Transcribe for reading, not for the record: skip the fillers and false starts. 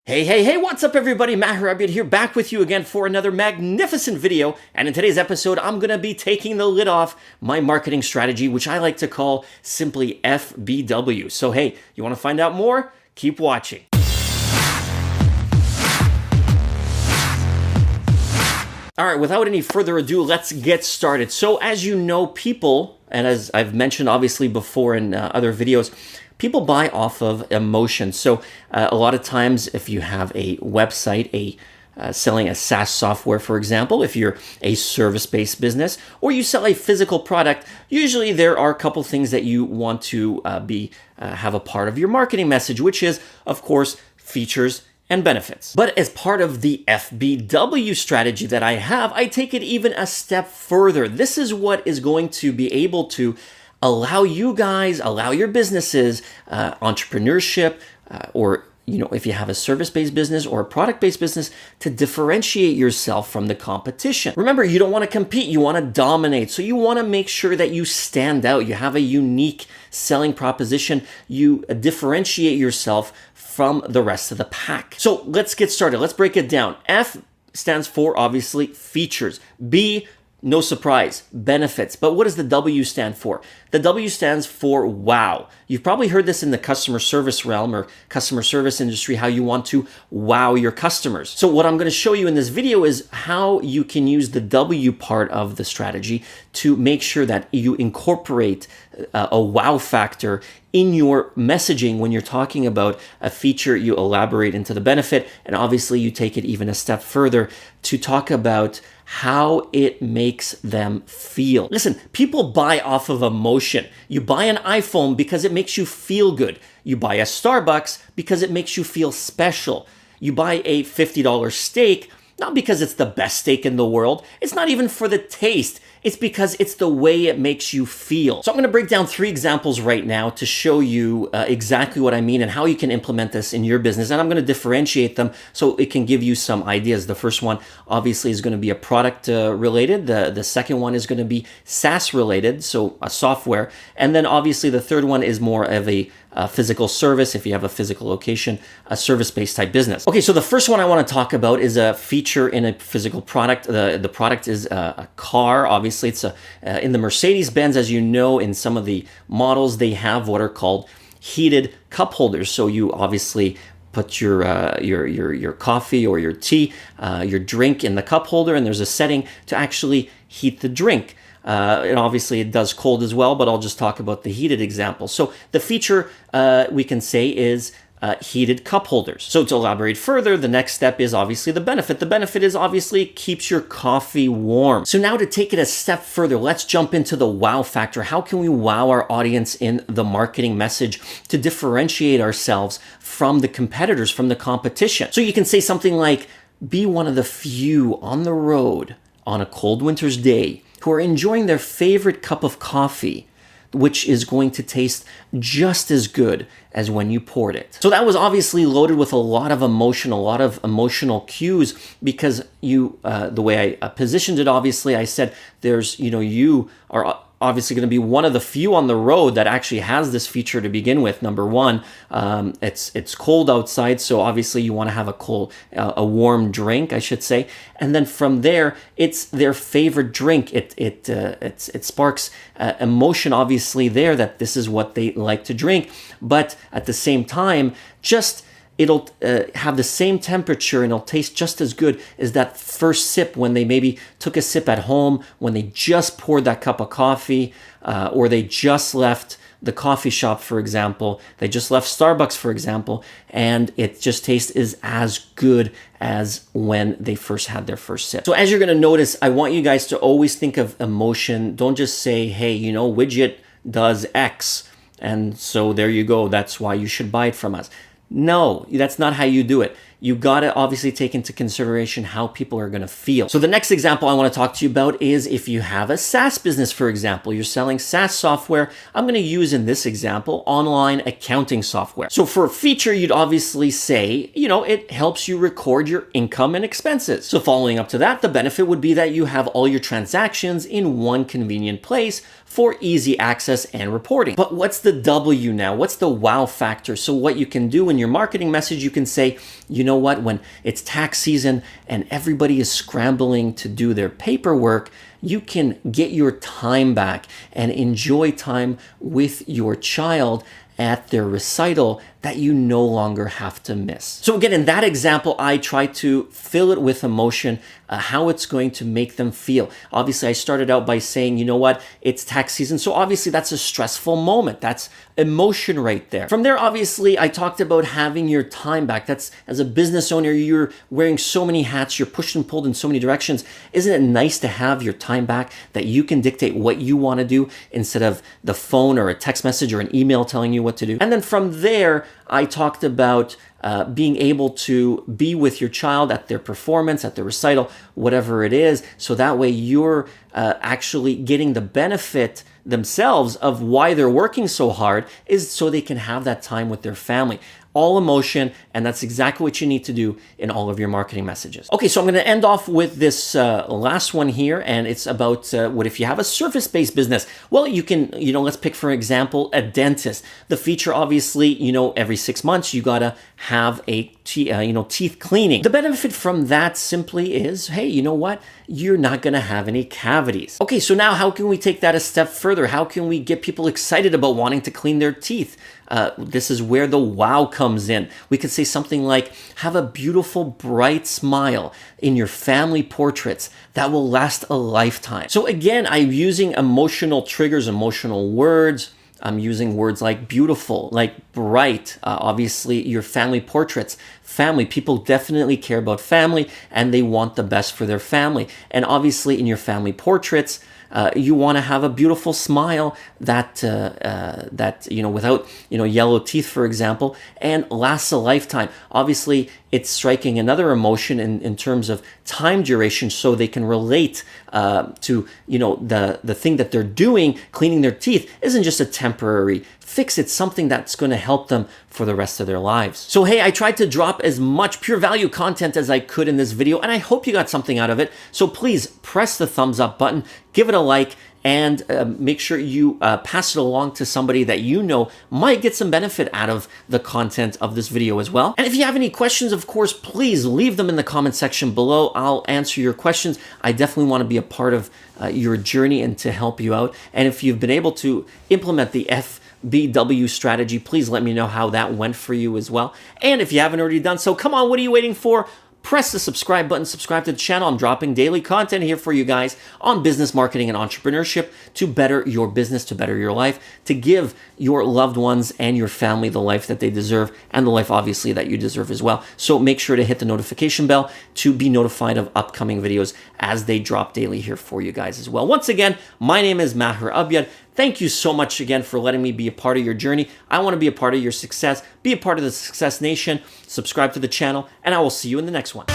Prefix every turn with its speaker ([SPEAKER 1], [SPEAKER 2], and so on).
[SPEAKER 1] Hey, what's up everybody? Matt Harabian here, back with you again for another magnificent video. And in today's episode, I'm gonna be taking the lid off my marketing strategy, which I like to call simply FBW. So hey, you wanna find out more? Keep watching. All right, without any further ado, let's get started. So as you know, people, and as I've mentioned obviously before in other videos, people buy off of emotion. So a lot of times if you have a website, selling a SaaS software, for example, if you're a service-based business, or you sell a physical product, usually there are a couple things that you want to have a part of your marketing message, which is, of course, features and benefits. But as part of the FBW strategy that I have, I take it even a step further. This is what is going to be able to allow you guys, allow your businesses, entrepreneurship, or if you have a service-based business or a product-based business, to differentiate yourself from the competition. Remember, you don't want to compete, you want to dominate. So you want to make sure that you stand out, you have a unique selling proposition, you differentiate yourself from the rest of the pack. So let's get started. Let's break it down. F stands for, obviously, features. B, no surprise, benefits. But what does the W stand for? The W stands for wow. You've probably heard this in the customer service realm or customer service industry, how you want to wow your customers. So what I'm going to show you in this video is how you can use the W part of the strategy to make sure that you incorporate a wow factor in your messaging. When you're talking about a feature, you elaborate into the benefit, and obviously you take it even a step further to talk about how it makes them feel. Listen, people buy off of emotion. You buy an iPhone because it makes you feel good. You buy a Starbucks because it makes you feel special. You buy a $50 steak, not because it's the best steak in the world. It's not even for the taste. It's because it's the way it makes you feel. So I'm going to break down 3 examples right now to show you exactly what I mean and how you can implement this in your business. And I'm going to differentiate them so it can give you some ideas. The first one obviously is going to be a product related. The second one is going to be SaaS related, so a software. And then obviously the third one is more of a physical service, if you have a physical location, a service-based type business. Okay, so the first one I want to talk about is a feature in a physical product. The product is a car. Obviously, it's in the Mercedes-Benz, as you know, in some of the models, they have what are called heated cup holders. So you obviously put your coffee or your tea, your drink in the cup holder, and there's a setting to actually heat the drink. And obviously it does cold as well, but I'll just talk about the heated example. So the feature we can say is heated cup holders. So to elaborate further, the next step is obviously the benefit. The benefit is obviously keeps your coffee warm. So now to take it a step further, let's jump into the wow factor. How can we wow our audience in the marketing message to differentiate ourselves from the competitors, from the competition? So you can say something like, be one of the few on the road on a cold winter's day who are enjoying their favorite cup of coffee, which is going to taste just as good as when you poured it. So that was obviously loaded with a lot of emotional cues, because the way I positioned it, obviously, I said there's, you are obviously going to be one of the few on the road that actually has this feature to begin with. Number one, it's cold outside, so obviously you want to have a warm drink, I should say. And then from there, it's their favorite drink. It sparks emotion, obviously, there, that this is what they like to drink. But at the same time, it'll have the same temperature and it'll taste just as good as that first sip when they maybe took a sip at home, when they just poured that cup of coffee, or they just left the coffee shop, for example. They just left Starbucks, for example, and it just tastes as good as when they first had their first sip. So as you're going to notice, I want you guys to always think of emotion. Don't just say, hey, widget does X, and so there you go. That's why you should buy it from us. No, that's not how you do it. You gotta obviously take into consideration how people are gonna feel. So the next example I wanna talk to you about is if you have a SaaS business, for example, you're selling SaaS software. I'm gonna use in this example, online accounting software. So for a feature, you'd obviously say, it helps you record your income and expenses. So following up to that, the benefit would be that you have all your transactions in one convenient place for easy access and reporting. But what's the W now? What's the wow factor? So what you can do in your marketing message, you can say, you know what, when it's tax season and everybody is scrambling to do their paperwork, you can get your time back and enjoy time with your child at their recital that you no longer have to miss. So again, in that example, I try to fill it with emotion, how it's going to make them feel. Obviously, I started out by saying, you know what, it's tax season. So obviously that's a stressful moment. That's emotion right there. From there, obviously, I talked about having your time back. That's, as a business owner, you're wearing so many hats, you're pushed and pulled in so many directions. Isn't it nice to have your time back, that you can dictate what you want to do instead of the phone or a text message or an email telling you what to do? And then from there, I talked about being able to be with your child at their performance, at their recital, whatever it is. So that way you're actually getting the benefit themselves of why they're working so hard, is so they can have that time with their family. All emotion, and that's exactly what you need to do in all of your marketing messages. Okay, so I'm going to end off with this last one here, and it's about what if you have a service-based business? Well, you can, let's pick for example a dentist. The feature, obviously, every 6 months you gotta have a teeth cleaning. The benefit from that simply is, hey, you know what? You're not gonna have any cavities. Okay, so now how can we take that a step further? How can we get people excited about wanting to clean their teeth? This is where the wow comes in. We could say something like, have a beautiful, bright smile in your family portraits that will last a lifetime. So again, I'm using emotional triggers, emotional words. I'm using words like beautiful, like bright, obviously your family portraits. Family, people definitely care about family and they want the best for their family. And obviously in your family portraits, you want to have a beautiful smile that without yellow teeth, for example, and lasts a lifetime. Obviously, it's striking another emotion in terms of time duration, so they can relate to the thing that they're doing. Cleaning their teeth isn't just a temporary fix. It's something that's going to help them for the rest of their lives. So hey, I tried to drop as much pure value content as I could in this video, and I hope you got something out of it. So please press the thumbs up button, give it a like, and make sure you pass it along to somebody that you know might get some benefit out of the content of this video as well. And if you have any questions, of course, please leave them in the comment section below. I'll answer your questions. I definitely want to be a part of your journey and to help you out. And if you've been able to implement the FBW strategy, please let me know how that went for you as well. And if you haven't already done so, come on, what are you waiting for? Press the subscribe button, subscribe to the channel. I'm dropping daily content here for you guys on business, marketing, and entrepreneurship to better your business, to better your life, to give your loved ones and your family the life that they deserve, and the life, obviously, that you deserve as well. So make sure to hit the notification bell to be notified of upcoming videos as they drop daily here for you guys as well. Once again, my name is Maher Abyad. Thank you so much again for letting me be a part of your journey. I want to be a part of your success. Be a part of the Success Nation. Subscribe to the channel, and I will see you in the next one.